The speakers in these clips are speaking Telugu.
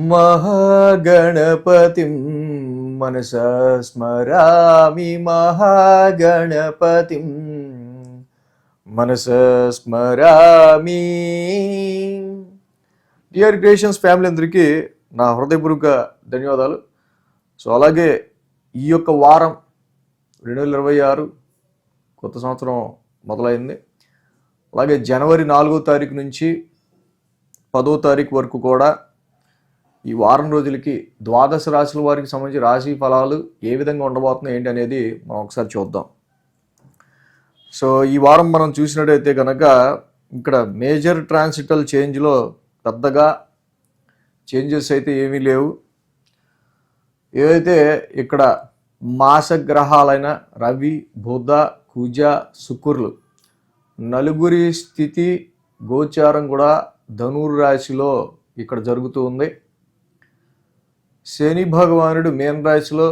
మహాగణపతిం మనసా స్మరామి మహాగణపతిం మనసా స్మరామి. డియర్ క్రియేషన్స్ ఫ్యామిలీ అందరికీ నా హృదయపూర్వక ధన్యవాదాలు. సో అలాగే ఈ యొక్క వారం 2026 కొత్త సంవత్సరం మొదలైంది. అలాగే జనవరి 4వ తారీఖు నుంచి 10వ తారీఖు వరకు కూడా ఈ వారం రోజులకి ద్వాదశ రాశుల వారికి సంబంధించి రాశి ఫలాలు ఏ విధంగా ఉండబోతున్నాయి ఏంటి అనేది మనం ఒకసారి చూద్దాం. సో ఈ వారం మనం చూసినట్టయితే కనుక ఇక్కడ మేజర్ ట్రాన్సిటల్ చేంజ్లో పెద్దగా చేంజెస్ అయితే ఏమీ లేవు. ఏవైతే ఇక్కడ మాసగ్రహాలైన రవి, బుధ, కుజ, శుక్రులు నలుగురి స్థితి గోచారం కూడా ధనుర్ రాశిలో ఇక్కడ జరుగుతూ ఉంది. శని భగవానుడు మీన రాశిలో,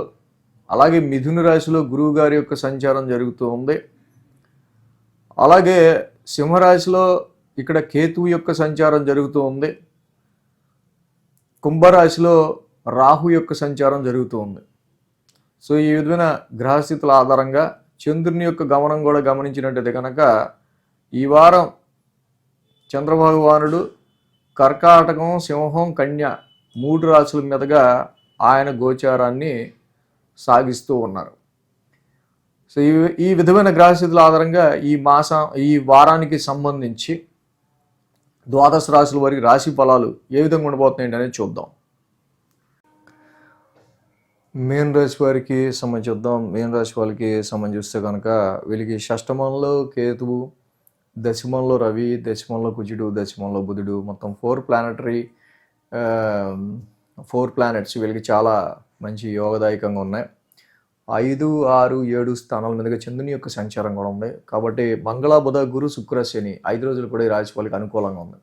అలాగే మిథున రాశిలో గురువు గారి యొక్క సంచారం జరుగుతూ ఉంది. అలాగే సింహరాశిలో ఇక్కడ కేతువు యొక్క సంచారం జరుగుతూ ఉంది. కుంభరాశిలో రాహు యొక్క సంచారం జరుగుతూ ఉంది. సో ఈ విధమైన గ్రహస్థితుల ఆధారంగా చంద్రుని యొక్క గమనం కూడా గమనించినట్టయితే కనుక ఈ వారం చంద్రభగవానుడు కర్కాటకం, సింహం, కన్య 3 రాశుల మీదుగా ఆయన గోచారాన్ని సాగిస్తూ ఉన్నారు. సో ఈ విధమైన గ్రహస్థితుల ఆధారంగా ఈ వారానికి సంబంధించి ద్వాదశ రాశుల వారికి రాశి ఫలాలు ఏ విధంగా ఉండబోతున్నాయి అనేది చూద్దాం. మీన రాశి వారికి సంబంధించుద్దాం. మీన రాశి వాళ్ళకి సంబంధిస్తే కనుక వీళ్ళకి షష్టమంలో కేతువు, దశమంలో రవి, దశమంలో కుజుడు, దశమంలో బుధుడు, మొత్తం 4 ప్లానెట్స్ వీళ్ళకి చాలా మంచి యోగదాయకంగా ఉన్నాయి. 5, 6, 7 స్థానాల మీదుగా చంద్రుని యొక్క సంచారం కూడా ఉంది. కాబట్టి మంగళ, బుధ, గురు, శుక్ర, శని 5 రోజులు కూడా ఈ రాశి వాళ్ళకి అనుకూలంగా ఉంది.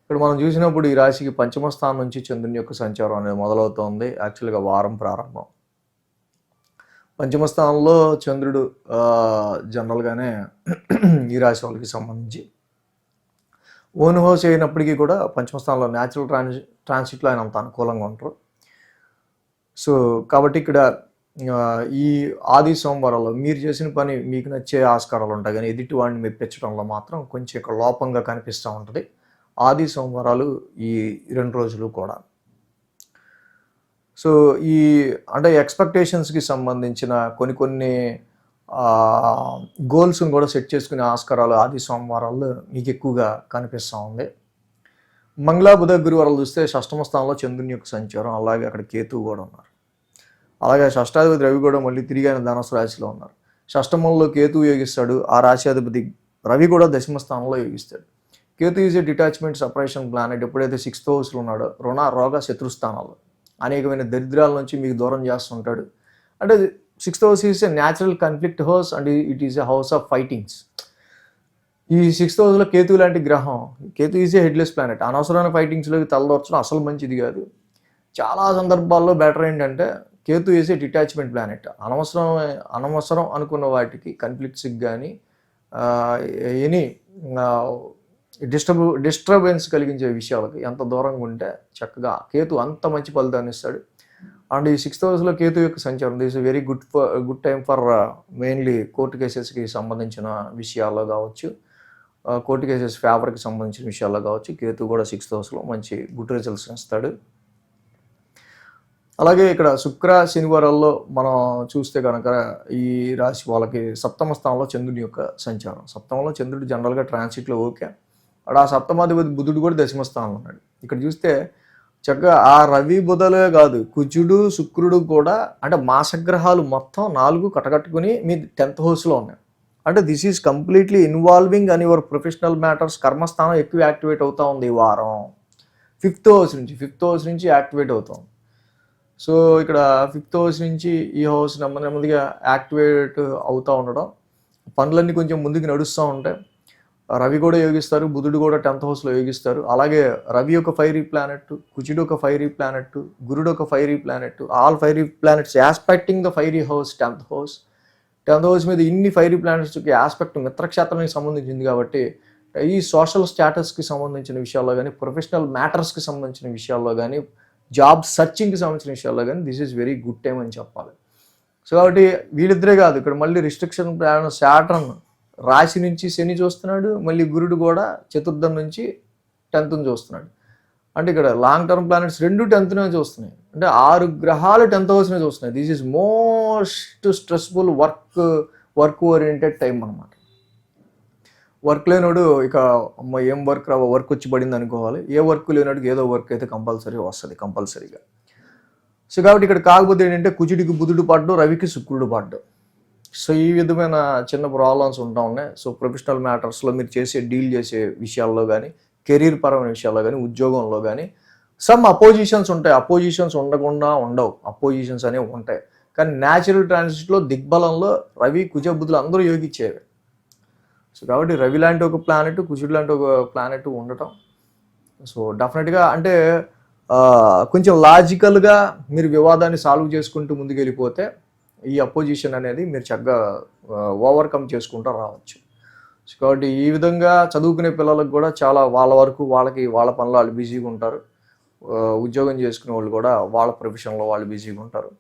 ఇక్కడ మనం చూసినప్పుడు ఈ రాశికి పంచమ స్థానం నుంచి చంద్రుని యొక్క సంచారం అనేది మొదలవుతోంది. యాక్చువల్గా వారం ప్రారంభం. పంచమ స్థానంలో చంద్రుడు జనరల్గానే ఈ రాశి వాళ్ళకి సంబంధించి ఓన్ హౌస్ అయినప్పటికీ కూడా పంచమ స్థానంలో న్యాచురల్ ట్రాన్సిట్లో ఆయన అంత అనుకూలంగా ఉంటారు. సో కాబట్టి ఇక్కడ ఈ ఆది సోమవారాల్లో మీరు చేసిన పని మీకు నచ్చే ఆస్కారాలు ఉంటాయి, కానీ ఎదుటి వాడిని మెప్పించడంలో మాత్రం కొంచెం ఇక్కడ లోపంగా కనిపిస్తూ ఉంటుంది ఆది సోమవారాలు ఈ 2 రోజులు కూడా. సో ఈ అంటే ఎక్స్పెక్టేషన్స్కి సంబంధించిన కొన్ని గోల్స్ని కూడా సెట్ చేసుకునే ఆస్కారాలు ఆది సోమవారాల్లో మీకు ఎక్కువగా కనిపిస్తూ ఉంది. మంగళ, బుధ, గురువారాలు చూస్తే షష్టమ స్థానంలో చంద్రుని యొక్క సంచారం, అలాగే అక్కడ కేతువు కూడా ఉన్నారు. అలాగే షష్టాధిపతి రవి కూడా మళ్ళీ తిరిగి ఆయన ధనుసు రాశిలో ఉన్నారు. షష్టమంలో కేతువు యోగిస్తాడు. ఆ రాశ్యాధిపతి రవి కూడా దశమ స్థానంలో యోగిస్తాడు. Ketu is a detachment separation planet. ఎప్పుడైతే 6th హౌస్లో ఉన్నాడో రుణ, రోగ, శత్రుస్థానాల్లో అనేకమైన దరిద్రాల నుంచి మీకు దూరం చేస్తుంటాడు. అంటే 6th house is a natural conflict house and it is a house of fightings. ఈ 6th హౌస్లో కేతు లాంటి గ్రహం, Ketu is A headless planet. అనవసరమైన ఫైటింగ్స్లోకి తలదొరచడం అసలు మంచిది కాదు. చాలా సందర్భాల్లో బెటర్ ఏంటంటే Ketu is a detachment planet. అనవసరం అనుకున్న వాటికి కన్ఫ్లిక్ట్స్కి కానీ ఎనీ డిస్టర్బెన్స్ కలిగించే విషయాలకి ఎంత దూరంగా ఉంటే చక్కగా కేతు అంత మంచి ఫలితాన్ని ఇస్తాడు. అండ్ ఈ 6th హౌస్లో కేతు యొక్క సంచారం this very good time for mainly court కేసెస్కి సంబంధించిన విషయాల్లో కావచ్చు, కోర్టు కేసెస్ ఫేవర్కి సంబంధించిన విషయాల్లో కావచ్చు, కేతు కూడా 6th హౌస్లో మంచి గుడ్ రిజల్ట్స్ ఇస్తాడు. అలాగే ఇక్కడ శుక్ర, శనివారాల్లో మనం చూస్తే కనుక ఈ రాశి వాళ్ళకి సప్తమ స్థానంలో చంద్రుని యొక్క సంచారం. సప్తమంలో చంద్రుడు జనరల్గా ట్రాన్సిట్లో ఓకే. అక్కడ ఆ సప్తమాధిపతి బుధుడు కూడా దశమ స్థానంలో ఉన్నాడు. ఇక్కడ చూస్తే చక్కగా ఆ రవి, బుధలే కాదు, కుజుడు, శుక్రుడు కూడా అంటే మాసగ్రహాలు మొత్తం 4 కట్టకట్టుకుని మీ 10th హౌస్లో ఉన్నాయి. అంటే దిస్ ఈజ్ కంప్లీట్లీ ఇన్వాల్వింగ్ అని యువర్ ప్రొఫెషనల్ మ్యాటర్స్. కర్మస్థానం ఎక్కువ యాక్టివేట్ అవుతూ ఉంది ఈ వారం. 5th హౌస్ నుంచి యాక్టివేట్ అవుతాం. సో ఇక్కడ 5th హౌస్ నుంచి ఈ హౌస్ నెమ్మదిగా యాక్టివేట్ అవుతూ ఉండడం, పనులన్నీ కొంచెం ముందుకు నడుస్తూ ఉంటాయి. రవి కూడా యోగిస్తారు, బుధుడు కూడా 10th హౌస్లో యోగిస్తారు. అలాగే రవి ఒక ఫైరీ ప్లానెట్, కుజుడు ఒక ఫైరీ ప్లానెట్, గురుడు ఒక fiery planet, all fiery planets aspecting the fiery house 10th house. 10th house మీద ఇన్ని ఫైరీ ప్లానెట్స్కి ఆస్పెక్ట్ మిత్రక్షేత్రానికి సంబంధించింది కాబట్టి ఈ సోషల్ స్టేటస్కి సంబంధించిన విషయాల్లో కానీ, ప్రొఫెషనల్ మ్యాటర్స్కి సంబంధించిన విషయాల్లో కానీ జాబ్ సర్చింగ్కి సంబంధించిన విషయాల్లో కానీ this is very good time అని చెప్పాలి. సో కాబట్టి వీళ్ళిద్దరే కాదు, ఇక్కడ మళ్ళీ రిస్ట్రిక్షన్ ప్రయాణం శాటర్న్ రాశి నుంచి శని చూస్తున్నాడు, మళ్ళీ గురుడు కూడా చతుర్థం నుంచి 10th చూస్తున్నాడు. అంటే ఇక్కడ లాంగ్ టర్మ్ ప్లానెట్స్ 2 10th చూస్తున్నాయి. అంటే 6 గ్రహాలు 10th హౌస్నే చూస్తున్నాయి. This is most stressful work oriented time అనమాట. వర్క్ లేనోడు ఇక అమ్మ ఏం వర్క్ వచ్చి పడింది అనుకోవాలి. ఏ వర్క్ లేనోడికి ఏదో వర్క్ అయితే కంపల్సరీ వస్తుంది కంపల్సరీగా. సో కాబట్టి ఇక్కడ కాకపోతే ఏంటంటే కుజుడికి బుధుడు పడ్డు, రవికి శుక్రుడు పడ్డు. సో ఈ విధమైన చిన్న ప్రాబ్లమ్స్ ఉంటా ఉన్నాయి. సో ప్రొఫెషనల్ మ్యాటర్స్లో మీరు డీల్ చేసే విషయాల్లో కానీ, కెరీర్ పరమైన విషయాల్లో కానీ, ఉద్యోగంలో కానీ సమ్ అపోజిషన్స్ ఉంటాయి. అపోజిషన్స్ ఉండకుండా ఉండవు, అపోజిషన్స్ అనేవి ఉంటాయి. కానీ న్యాచురల్ ట్రాన్సిట్లో దిగ్బలంలో రవి కుజ బుధులు అందరూ యోగిచ్చేవి. సో కాబట్టి రవి లాంటి ఒక ప్లానెట్, కుజుడు లాంటి ఒక ప్లానెట్ ఉండటం సో డెఫినెట్గా అంటే కొంచెం లాజికల్గా మీరు వివాదాన్ని సాల్వ్ చేసుకుంటూ ముందుకు వెళ్ళిపోతే ఈ అపోజిషన్ అనేది మీరు చక్కగా ఓవర్కమ్ చేసుకుంటూ రావచ్చు. సో కాబట్టి ఈ విధంగా చదువుకునే పిల్లలకు కూడా చాలా వాళ్ళ వరకు వాళ్ళ పనులు వాళ్ళు బిజీగా ఉంటారు. ఉద్యోగం చేసుకునే వాళ్ళు కూడా వాళ్ళ ప్రొఫెషన్లో వాళ్ళు బిజీగా ఉంటారు.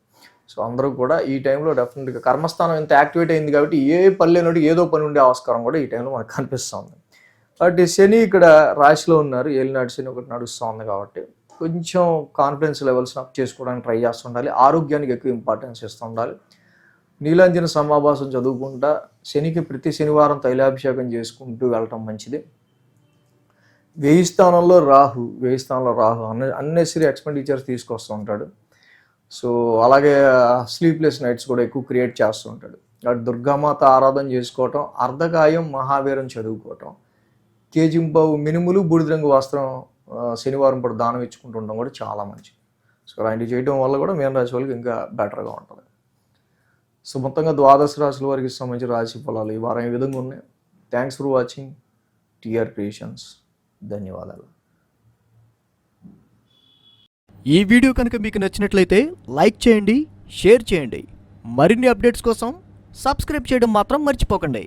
సో అందరూ కూడా ఈ టైంలో డెఫినెట్గా కర్మస్థానం ఎంత యాక్టివేట్ అయింది కాబట్టి ఏ పని లేనోటి ఏదో పని ఉండే ఆస్కారం కూడా ఈ టైంలో మనకు కనిపిస్తుంది. కాబట్టి శని ఇక్కడ రాశిలో ఉన్నారు, ఏలినాటి శని ఒకటి నడుస్తూ ఉంది కాబట్టి కొంచెం కాన్ఫిడెన్స్ లెవెల్స్ అప్ చేసుకోవడానికి ట్రై చేస్తుండాలి. ఆరోగ్యానికి ఎక్కువ ఇంపార్టెన్స్ ఇస్తూ ఉండాలి. నీలాంజన సమాభాసం చదువుకుంటా శనికి ప్రతి శనివారం తైలాభిషేకం చేసుకుంటూ వెళ్ళటం మంచిది. వ్యయ స్థానంలో రాహు అన్నెసరీ ఎక్స్పెండిచర్స్ తీసుకొస్తూ ఉంటాడు. సో అలాగే స్లీప్లెస్ నైట్స్ కూడా ఎక్కువ క్రియేట్ చేస్తూ ఉంటాడు. కాబట్టి దుర్గామాత ఆరాధన చేసుకోవటం, అర్ధకాయం మహావీరం చదువుకోవటం, కేజింపావు మినుములు బూడిద రంగు వస్త్రం శనివారం పూట దానం ఇచ్చుకుంటుండడం కూడా చాలా మంచిది. సో అలాంటివి చేయడం వల్ల కూడా మీనరాశి వాళ్ళకి ఇంకా బెటర్గా ఉంటుంది. సో మొత్తంగా 12 రాశుల వారికి సంబంధించిన రాశి ఫలాలు ఈ వారం ఈ విధంగా ఉన్నాయి. Thanks for watching TR Creations. ధన్యవాదాలు. ఈ వీడియో కనుక మీకు నచ్చినట్లయితే లైక్ చేయండి, షేర్ చేయండి. మరిన్ని అప్డేట్స్ కోసం సబ్స్క్రైబ్ చేయడం మాత్రం మర్చిపోకండి.